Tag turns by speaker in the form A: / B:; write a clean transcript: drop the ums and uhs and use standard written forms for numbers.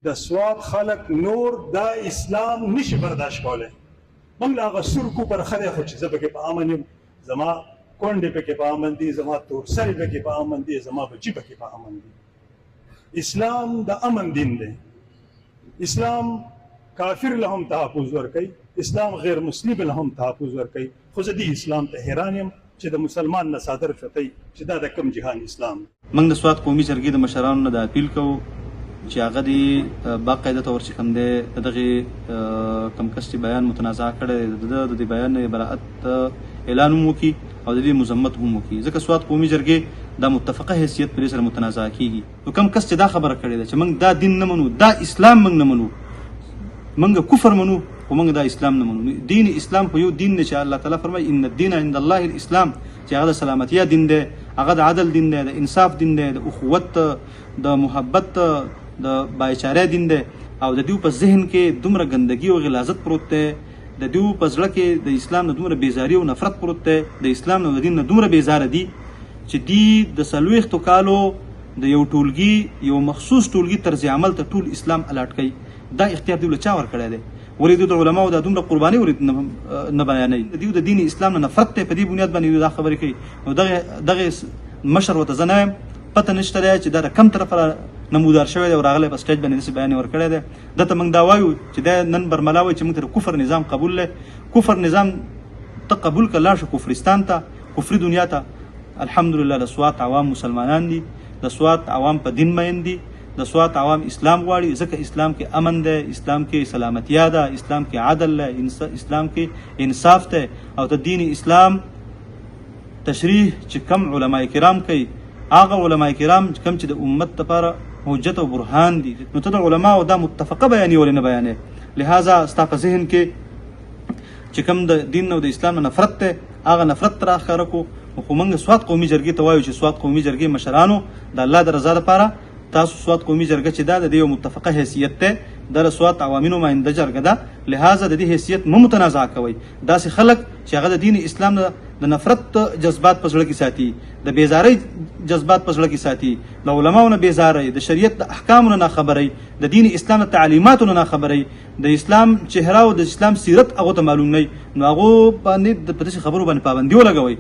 A: د سواد خلق نور دا اسلام نشي برداشت کوله. موږ لا هغه سرکو پر خدای خو چې زه پکې په امن یم، زما کونډې پکې په امن دي، زما تورسرې پکې په امن دي، زما بچي پکې په امن دي. اسلام د امن دین دی. اسلام کافر له هم تحفظ ورکوي، اسلام غیر مسلم له هم تحفظ ورکوي. خو زه دې اسلام ته حیران یم چې د مسلمان نه صادر شوی چې دا د کوم جهان اسلام.
B: موږ د سوات قومي جرګې د مشرانو نه د اپیل کوو چې هغه د باقاعده طور چې کوم دی دغه کم کس چې بیان متنازع کړی د دې بیان نه براءت اعلان هم وکړي او د دې مذمت هم وکړي، ځکه سوات قومي جرګې د متفقه حیثیت پرې سره متنازع کیږي. نو کم کس چې دا خبره کړې ده چې موږ دا دین نه منو، دا اسلام موږ نه منو، موږ کفر منو خو موږ دا اسلام نه منو. دین اسلام خو یو دین دی چې الله تعالی فرمایي ان الدین عند الله الاسلام، چې هغه د سلامتیا دین دی، هغه د عدل دین دی، د انصاف دین دی، د اخوت، د محبت، د بایچاره دین دی. او د دیو په ذهن کې دومره ګندګي او غلاظت پروت دی، د دیو په زړه کې د اسلام نه دومره بیزاری او نفرت پروت دی، د اسلام نه د دین نه دومره بیزاره دي چې دی د 40 کالو د یو ټولګي، یو مخصوص ټولګي طرز عمل ته ټول اسلام الاټ کوي. دا اختیار دیو له چا ورکړی دی؟ ولې د علماء د دومره قرباني ولې نه بیانوي؟ دیو د دین اسلام نه نفرت ته په دې بنیاد باندې دا خبرې کوي. نو دغه مشر ورته زه نه یم، پته نشته دی چې دا د کم طرفه نمودار شوی دی او راغلی په سټیج باندې داسې بیان یې ورکړی دی. دته موږ دا وایو چې دا نن برملا وایي چې موږ ته د کفر نظام قبول دی. کفر نظام ته قبول کړه، لاړ شه کفرستان ته، کفري دنیا ته. الحمدلله د سوات عوام مسلمانان دي، د سوات عوام په دین مین دي، د سوات عوام اسلام غواړي، ځکه اسلام کې امن دی، اسلام کې سلامتیا ده، اسلام کې عدل ده، اسلام کې انصاف ده. او د دین اسلام تشریح چې کم علما کرام کوي، هغه علما کرام کم چې د امت لپاره حجت او برهان دي، نو ته د علماو دا متفقه بیانې ولې نه بیانې؟ لہذا ستا په ذهن کې چې کم د دین او د اسلام نه نفرت دی، هغه نفرت راښکاره کړو. خو موږ سوات قومي جرګې ته وایو چې سوات قومي جرګې مشرانو د الله د رضا لپاره تاسو سوات قومي جرګه چې دا د یو متفقه حیثیت ده، د سوات عوامینو ماینده جرګه ده، لہذا د دې حیثیت مو متنازع کوي. داسې خلک چې هغه د دین اسلام د نفرت جذبات په زړه کې ساتي، د بیزارۍ جذبات په زړه کې ساتي، د علماو نه بیزارۍ، د شریعت د احکامو نه خبري، د دین اسلام د تعلیماتو نه خبري، د اسلام چهره او د اسلام سیرت هغه ته معلوم نه، نو هغه باندې په دې خبرو باندې پابندي ولګوي.